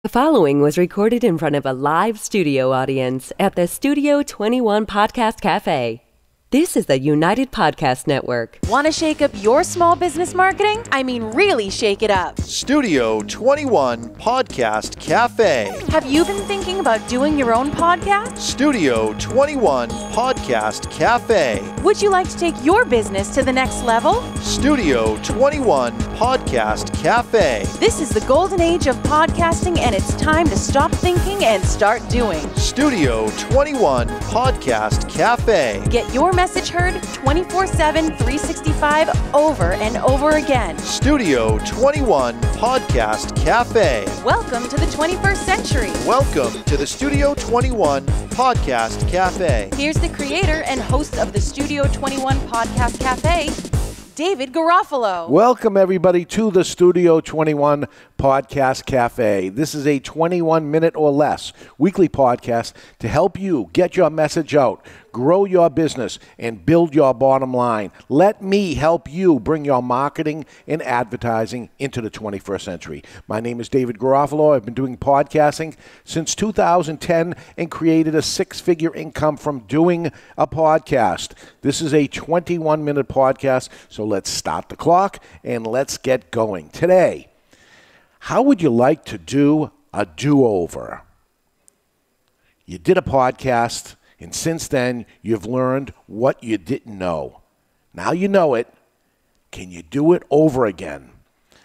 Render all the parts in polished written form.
The following was recorded in front of a live studio audience at the Studio 21 Podcast Café. This is the United Podcast Network. Want to shake up your small business marketing? I mean, really shake it up. Studio 21 Podcast Café. Have you been thinking about doing your own podcast? Studio 21 Podcast Café. Would you like to take your business to the next level? Studio 21 Podcast Café. This is the golden age of podcasting, and it's time to stop thinking and start doing. Studio 21 Podcast Café. Get your message heard 24/7, 365, over and over again. Studio 21 Podcast Café. Welcome to the 21st century. Welcome to the Studio 21 Podcast Café. Here's the creator and host of the Studio 21 Podcast Café, David Garofalo. Welcome, everybody, to the Studio 21 Podcast Cafe. This is a 21-minute or less weekly podcast to help you get your message out, grow your business, and build your bottom line. Let me help you bring your marketing and advertising into the 21st century. My name is David Garofalo. I've been doing podcasting since 2010 and created a six-figure income from doing a podcast. This is a 21-minute podcast, so let's start the clock and let's get going. Today, how would you like to do a do-over? You did a podcast, and since then, you've learned what you didn't know. Now you know it. Can you do it over again?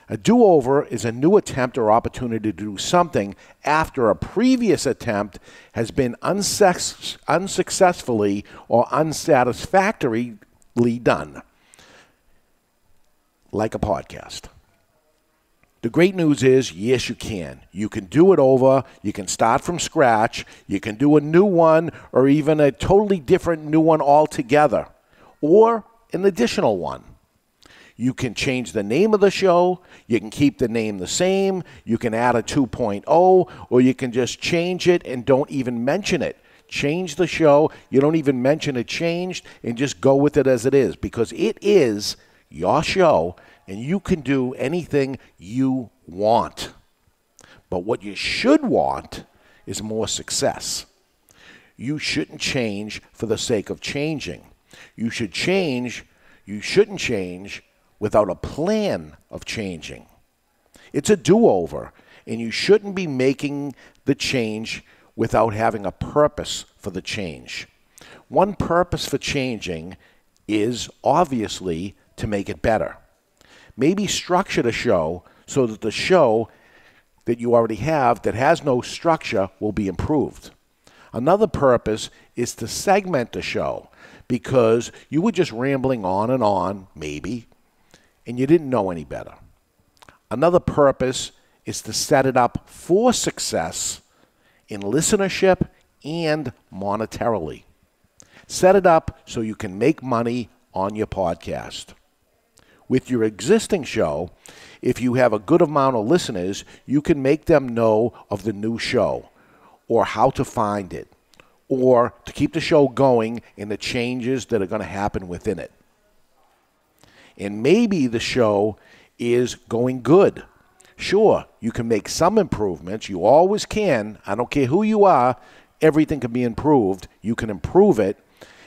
A do-over is a new attempt or opportunity to do something after a previous attempt has been unsuccessfully or unsatisfactorily done, like a podcast. The great news is, yes, you can. You can do it over. You can start from scratch. You can do a new one or even a totally different new one altogether or an additional one. You can change the name of the show. You can keep the name the same. You can add a 2.0, or you can just change it and don't even mention it. Change the show. You don't even mention it changed and just go with it as it is, because it is your show and you can do anything you want. But what you should want is more success. You shouldn't change for the sake of changing. You shouldn't change without a plan of changing. It's a do-over, and you shouldn't be making the change without having a purpose for the change. One purpose for changing is obviously to make it better. Maybe structure the show so that the show that you already have that has no structure will be improved. Another purpose is to segment the show because you were just rambling on, maybe, and you didn't know any better. Another purpose is to set it up for success in listenership and monetarily. Set it up so you can make money on your podcast. With your existing show, if you have a good amount of listeners, you can make them know of the new show or how to find it or to keep the show going and the changes that are going to happen within it. And maybe the show is going good. Sure, you can make some improvements. You always can. I don't care who you are. Everything can be improved. You can improve it.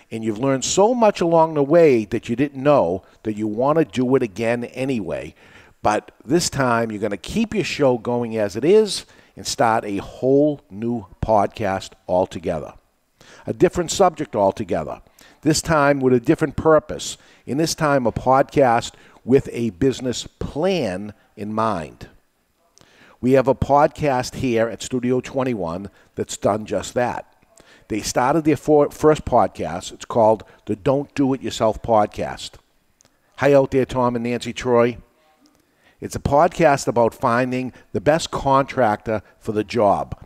And you've learned so much along the way that you didn't know that you want to do it again anyway. But this time, you're going to keep your show going as it is and start a whole new podcast altogether. A different subject altogether. This time with a different purpose. And this time, a podcast with a business plan in mind. We have a podcast here at Studio 21 that's done just that. They started their first podcast. It's called the Don't Do It Yourself Podcast. Hi out there, Tom and Nancy Troy. It's a podcast about finding the best contractor for the job.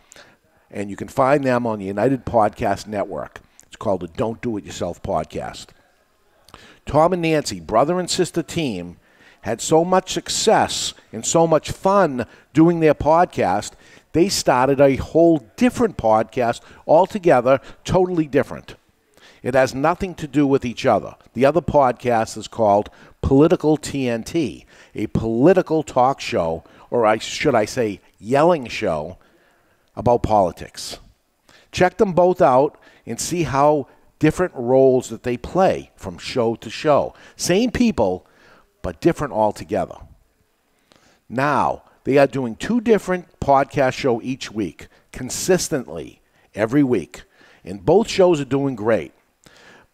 And you can find them on the United Podcast Network. It's called the Don't Do It Yourself Podcast. Tom and Nancy, brother and sister team, had so much success and so much fun doing their podcast, they started a whole different podcast altogether, totally different. It has nothing to do with each other. The other podcast is called Political TNT, a political talk show, or should I say yelling show, about politics. Check them both out and see how different roles that they play from show to show. Same people, but different altogether. Now, they are doing 2 different podcast shows each week, consistently, every week. And both shows are doing great.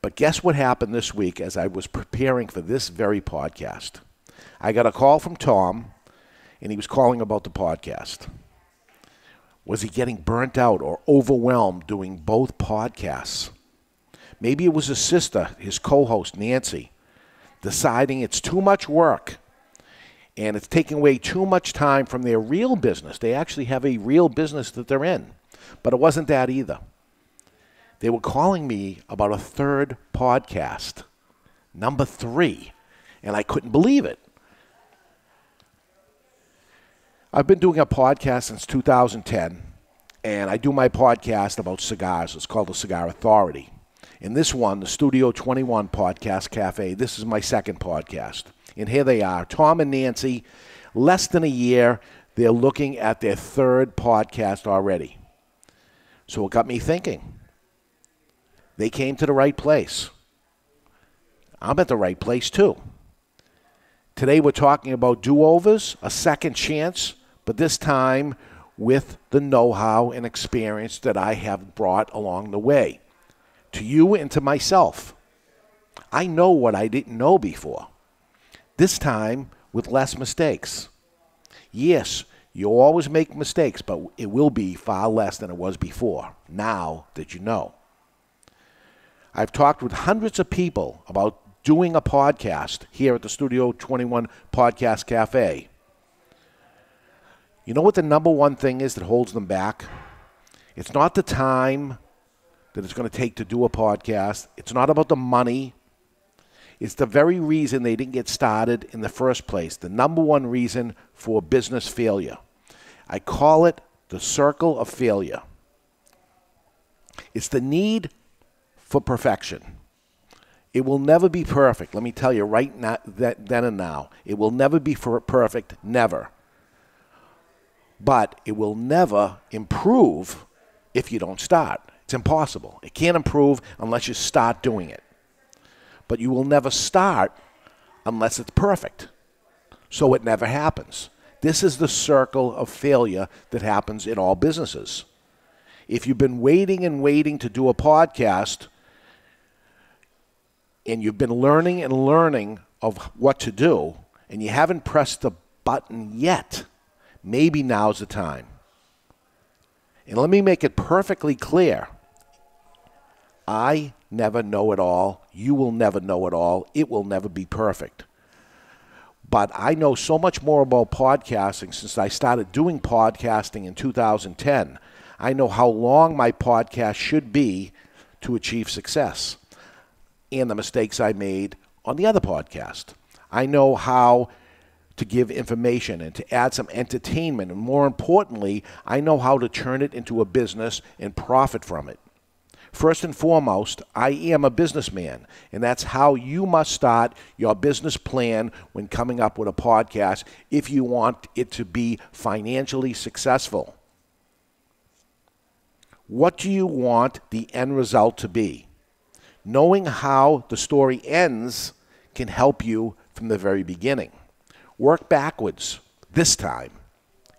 But guess what happened this week as I was preparing for this very podcast? I got a call from Tom, and he was calling about the podcast. Was he getting burnt out or overwhelmed doing both podcasts? Maybe it was his sister, his co-host, Nancy, deciding it's too much work and it's taking away too much time from their real business. They actually have a real business that they're in. But it wasn't that either. They were calling me about a 3rd podcast, number 3, and I couldn't believe it. I've been doing a podcast since 2010, and I do my podcast about cigars. It's called The Cigar Authority. In this one, the Studio 21 Podcast Café, this is my 2nd podcast. And here they are, Tom and Nancy, less than a year, they're looking at their 3rd podcast already. So it got me thinking. They came to the right place. I'm at the right place too. Today we're talking about do-overs, a second chance, but this time with the know-how and experience that I have brought along the way. To you and to myself. I know what I didn't know before. This time with less mistakes. Yes, you always make mistakes, but it will be far less than it was before, now that you know. I've talked with hundreds of people about doing a podcast here at the Studio 21 Podcast Café. You know what the number one thing is that holds them back? It's not the time that it's going to take to do a podcast. It's not about the money. It's the very reason they didn't get started in the first place. The number one reason for business failure. I call it the circle of failure. It's the need for perfection. It will never be perfect. Let me tell you right now, then and now. It will never be perfect, never. But it will never improve if you don't start. It's impossible. It can't improve unless you start doing it. But you will never start unless it's perfect. So it never happens. This is the circle of failure that happens in all businesses. If you've been waiting and waiting to do a podcast, and you've been learning and learning of what to do, and you haven't pressed the button yet, maybe now's the time. And let me make it perfectly clear. I never know it all. You will never know it all. It will never be perfect. But I know so much more about podcasting since I started doing podcasting in 2010. I know how long my podcast should be to achieve success and the mistakes I made on the other podcast. I know how to give information and to add some entertainment. And more importantly, I know how to turn it into a business and profit from it. First and foremost, I am a businessman, and that's how you must start your business plan when coming up with a podcast if you want it to be financially successful. What do you want the end result to be? Knowing how the story ends can help you from the very beginning. Work backwards. This time,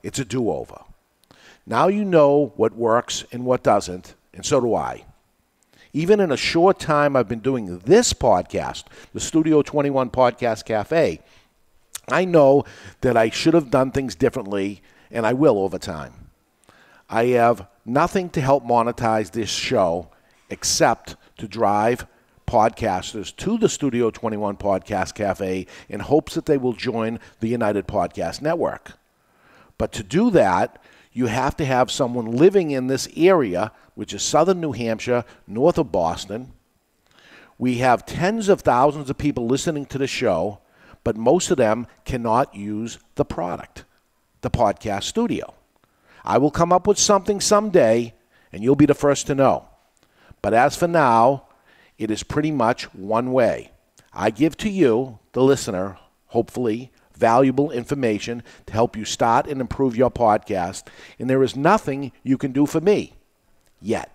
it's a do-over. Now you know what works and what doesn't, and so do I. Even in a short time I've been doing this podcast, the Studio 21 Podcast Café, I know that I should have done things differently, and I will over time. I have nothing to help monetize this show except to drive podcasters to the Studio 21 Podcast Café in hopes that they will join the United Podcast Network. But to do that, you have to have someone living in this area, which is southern New Hampshire, north of Boston. We have tens of thousands of people listening to the show, but most of them cannot use the product, the podcast studio. I will come up with something someday, and you'll be the first to know. But as for now, it is pretty much one way. I give to you, the listener, hopefully, valuable information to help you start and improve your podcast, and there is nothing you can do for me yet.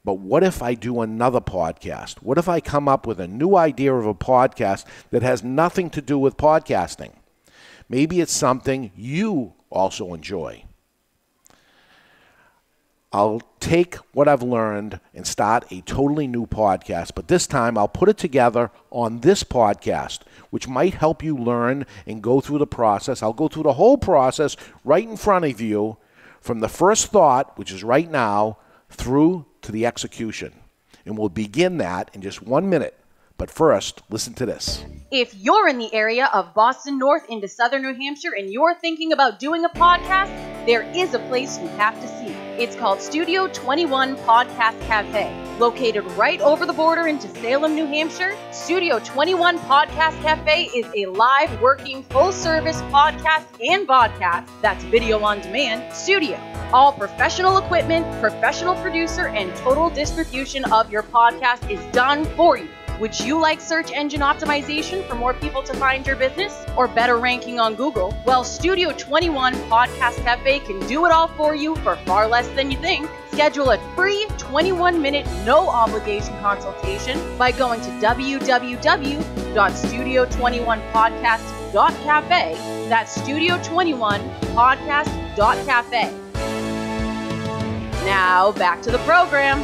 But what if I do another podcast? What if I come up with a new idea of a podcast that has nothing to do with podcasting? Maybe it's something you also enjoy. I'll take what I've learned and start a totally new podcast, but this time I'll put it together on this podcast, which might help you learn and go through the process. I'll go through the whole process right in front of you, from the first thought, which is right now, through to the execution. And we'll begin that in just 1 minute. But first, listen to this. If you're in the area of Boston North into Southern New Hampshire and you're thinking about doing a podcast, there is a place you have to see. It's called Studio 21 Podcast Café. Located right over the border into Salem, New Hampshire, Studio 21 Podcast Café is a live, working, full-service podcast and vodcast, that's video on demand, studio. All professional equipment, professional producer, and total distribution of your podcast is done for you. Would you like search engine optimization for more people to find your business, or better ranking on Google? Well, Studio 21 Podcast Cafe can do it all for you for far less than you think. Schedule a free 21-minute, no-obligation consultation by going to www.studio21podcast.cafe. That's studio21podcast.cafe. Now, back to the program.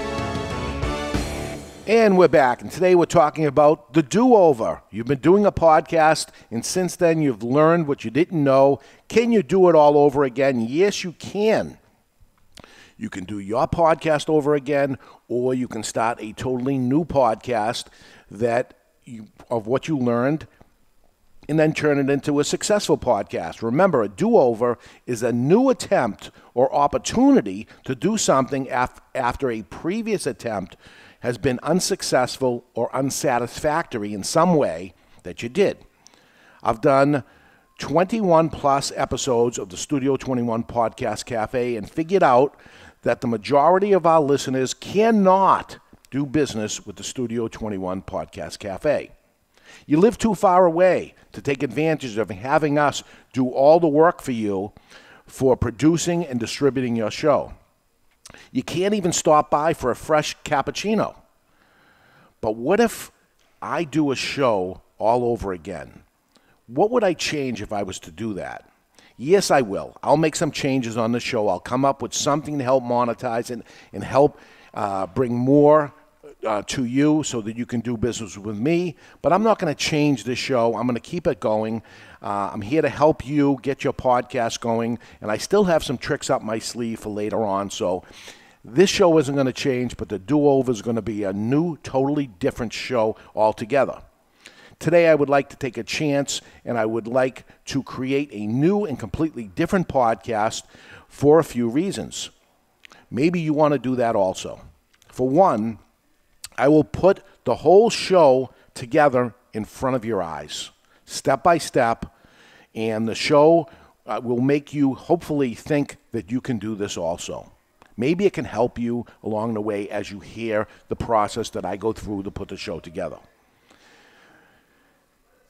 And we're back, and today we're talking about the do-over. You've been doing a podcast, and since then you've learned what you didn't know. Can you do it all over again? Yes, you can. You can do your podcast over again, or you can start a totally new podcast of what you learned, and then turn it into a successful podcast. Remember, a do-over is a new attempt or opportunity to do something after a previous attempt has been unsuccessful or unsatisfactory in some way that you did. I've done 21 plus episodes of the Studio 21 Podcast Cafe and figured out that the majority of our listeners cannot do business with the Studio 21 Podcast Cafe. You live too far away to take advantage of having us do all the work for you for producing and distributing your show. You can't even stop by for a fresh cappuccino. But what if I do a show all over again? What would I change if I was to do that? Yes, I will. I'll make some changes on the show. I'll come up with something to help monetize it and help bring more to you so that you can do business with me. But I'm not going to change this show. I'm going to keep it going. I'm here to help you get your podcast going, and I still have some tricks up my sleeve for later on. So this show isn't going to change, but the do-over is going to be a new, totally different show altogether. Today I would like to take a chance, and I would like to create a new and completely different podcast for a few reasons. Maybe you want to do that also. For one, I will put the whole show together in front of your eyes, step by step, and the show will make you hopefully think that you can do this also. Maybe it can help you along the way as you hear the process that I go through to put the show together.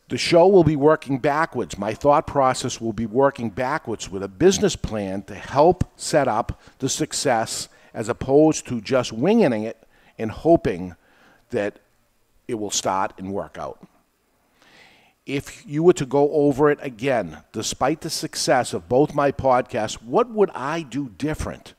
The show will be working backwards. My thought process will be working backwards with a business plan to help set up the success as opposed to just winging it and hoping that it will start and work out. If you were to go over it again, despite the success of both my podcasts, what would I do different?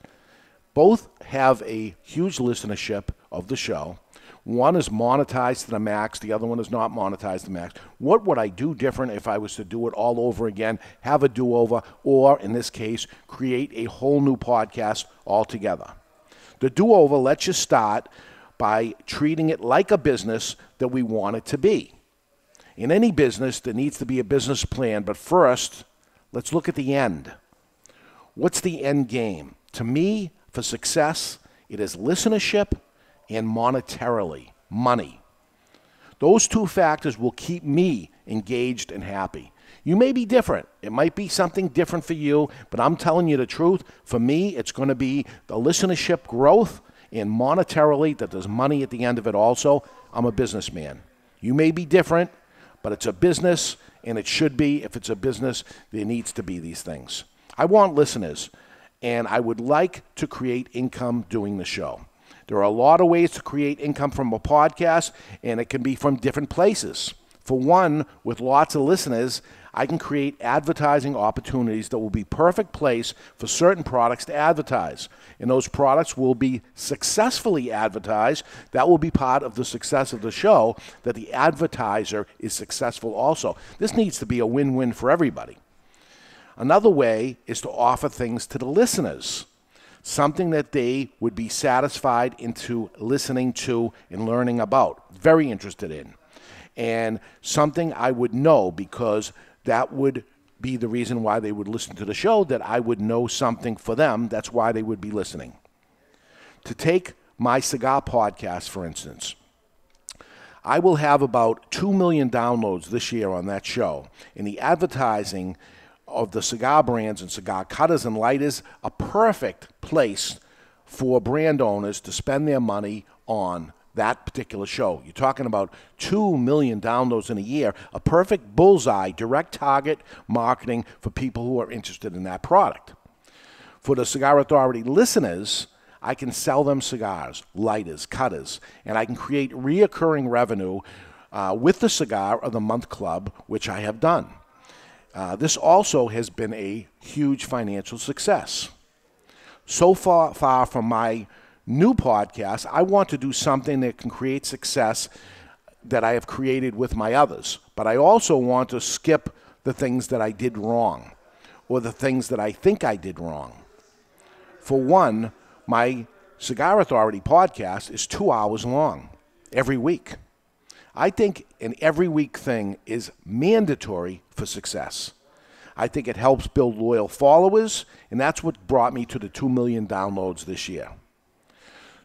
Both have a huge listenership of the show. One is monetized to the max. The other one is not monetized to the max. What would I do different if I was to do it all over again, have a do-over, or, in this case, create a whole new podcast altogether? The do-over lets you start by treating it like a business that we want it to be. In any business, there needs to be a business plan, but first, let's look at the end. What's the end game? To me, for success, it is listenership and monetarily, money. Those two factors will keep me engaged and happy. You may be different. It might be something different for you, but I'm telling you the truth. For me, it's going to be the listenership growth and monetarily that there's money at the end of it also. I'm a businessman. You may be different, but it's a business, and it should be. If it's a business, there needs to be these things. I want listeners, and I would like to create income doing the show. There are a lot of ways to create income from a podcast, and it can be from different places. For one, with lots of listeners, I can create advertising opportunities that will be perfect place for certain products to advertise. And those products will be successfully advertised. That will be part of the success of the show, that the advertiser is successful also. This needs to be a win-win for everybody. Another way is to offer things to the listeners, something that they would be satisfied into listening to and learning about, very interested in. And something I would know, because that would be the reason why they would listen to the show, that I would know something for them. That's why they would be listening. To take my cigar podcast, for instance, I will have about 2 million downloads this year on that show. And the advertising of the cigar brands and cigar cutters and lighters, a perfect place for brand owners to spend their money on that particular show. You're talking about 2 million downloads in a year, a perfect bullseye, direct target marketing for people who are interested in that product. For the Cigar Authority listeners, I can sell them cigars, lighters, cutters, and I can create reoccurring revenue with the Cigar of the Month Club, which I have done. This also has been a huge financial success. So far from my new podcast, I want to do something that can create success that I have created with my others. But I also want to skip the things that I did wrong or the things that I think I did wrong. For one, my Cigar Authority podcast is 2 hours long every week. I think an every week thing is mandatory for success. I think it helps build loyal followers, and that's what brought me to the 2 million downloads this year.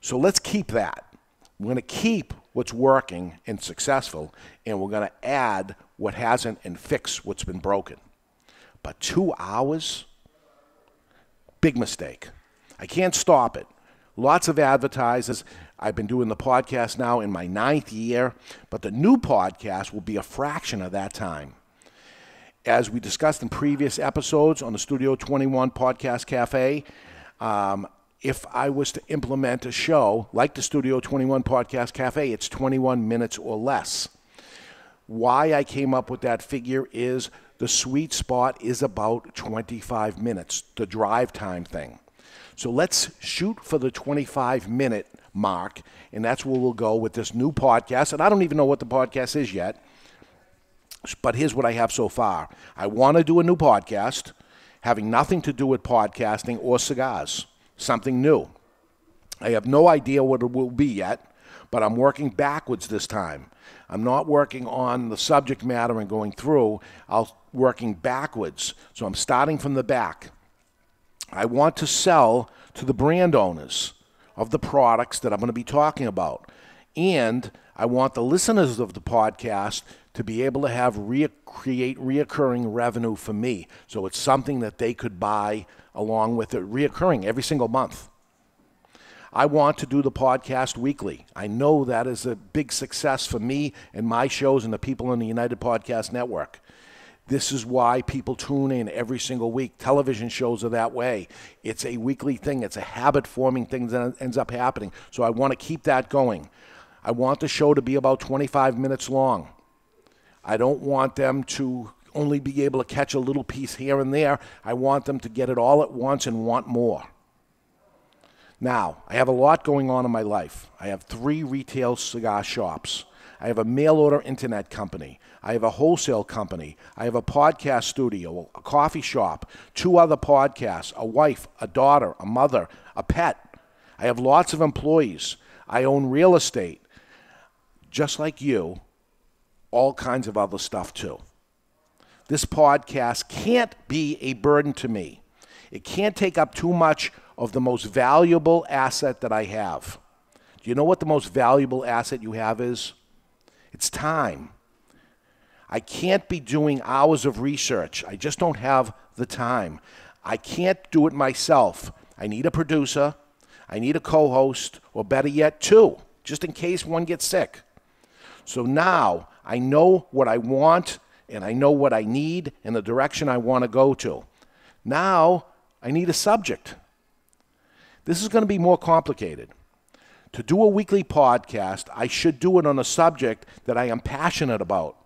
So let's keep that. We're going to keep what's working and successful, and we're going to add what hasn't and fix what's been broken. But 2 hours? Big mistake. I can't stop it. Lots of advertisers. I've been doing the podcast now in my 9th year, but the new podcast will be a fraction of that time. As we discussed in previous episodes on the Studio 21 Podcast Café, if I was to implement a show like the Studio 21 Podcast Café, it's 21 minutes or less. Why I came up with that figure is the sweet spot is about 25 minutes, the drive time thing. So let's shoot for the 25-minute mark, and that's where we'll go with this new podcast. And I don't even know what the podcast is yet, but here's what I have so far. I want to do a new podcast having nothing to do with podcasting or cigars. Something new. I have no idea what it will be yet, but I'm working backwards this time. I'm not working on the subject matter and going through. I'm working backwards. So I'm starting from the back. I want to sell to the brand owners of the products that I'm going to be talking about. And I want the listeners of the podcast to be able to have create reoccurring revenue for me. So it's something that they could buy along with it, reoccurring every single month. I want to do the podcast weekly. I know that is a big success for me and my shows and the people in the United Podcast Network. This is why people tune in every single week. Television shows are that way. It's a weekly thing. It's a habit-forming thing that ends up happening. So I want to keep that going. I want the show to be about 25 minutes long. I don't want them to only be able to catch a little piece here and there. I want them to get it all at once and want more. Now, I have a lot going on in my life. I have 3 retail cigar shops. I have a mail-order internet company. I have a wholesale company. I have a podcast studio, a coffee shop, 2 other podcasts, a wife, a daughter, a mother, a pet. I have lots of employees. I own real estate. Just like you, all kinds of other stuff too. This podcast can't be a burden to me. It can't take up too much of the most valuable asset that I have. Do you know what the most valuable asset you have is? It's time. I can't be doing hours of research. I just don't have the time. I can't do it myself. I need a producer. I need a co-host, or better yet, 2, just in case one gets sick. So now I know what I want and I know what I need and the direction I want to go to. Now I need a subject. This is going to be more complicated. To do a weekly podcast, I should do it on a subject that I am passionate about.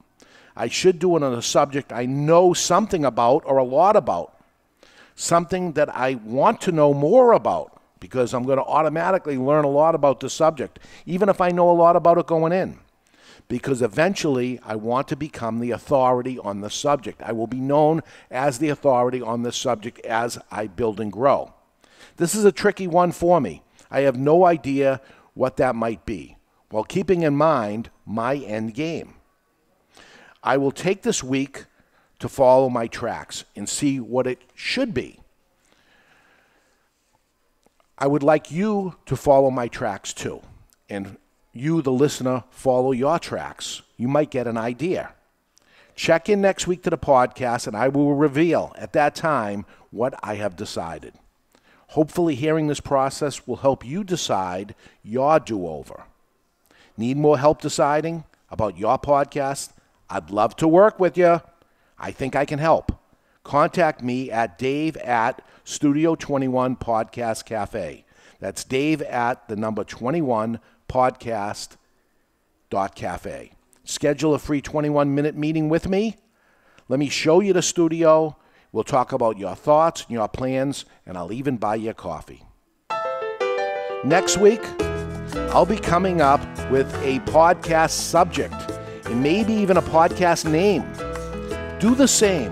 I should do it on a subject I know something about or a lot about. Something that I want to know more about, because I'm going to automatically learn a lot about the subject, even if I know a lot about it going in. Because eventually I want to become the authority on the subject. I will be known as the authority on this subject as I build and grow. This is a tricky one for me. I have no idea what that might be, while keeping in mind my end game. I will take this week to follow my tracks and see what it should be. I would like you to follow my tracks too, and you, the listener, follow your tracks. You might get an idea. Check in next week to the podcast, and I will reveal at that time what I have decided. Hopefully hearing this process will help you decide your do-over. Need more help deciding about your podcast? I'd love to work with you. I think I can help. Contact me at Dave@Studio 21 Podcast Café. That's Dave@21 podcast.cafe. Schedule a free 21-minute meeting with me. Let me show you the studio. We'll talk about your thoughts and your plans, and I'll even buy you coffee. Next week, I'll be coming up with a podcast subject and maybe even a podcast name. Do the same.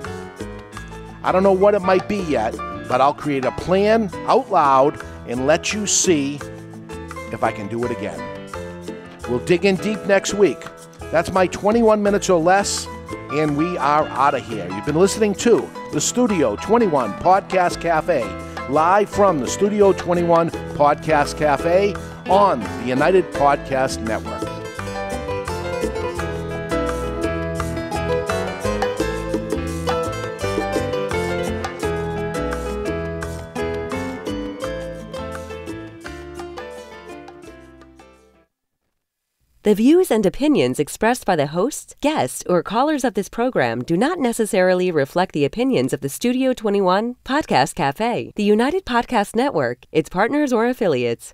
I don't know what it might be yet, but I'll create a plan out loud and let you see if I can do it again. We'll dig in deep next week. That's my 21 minutes or less, and we are out of here. You've been listening to the Studio 21 Podcast Cafe, live from the Studio 21 Podcast Cafe on the United Podcast Network. The views and opinions expressed by the hosts, guests, or callers of this program do not necessarily reflect the opinions of the Studio 21 Podcast Cafe, the United Podcast Network, its partners, or affiliates.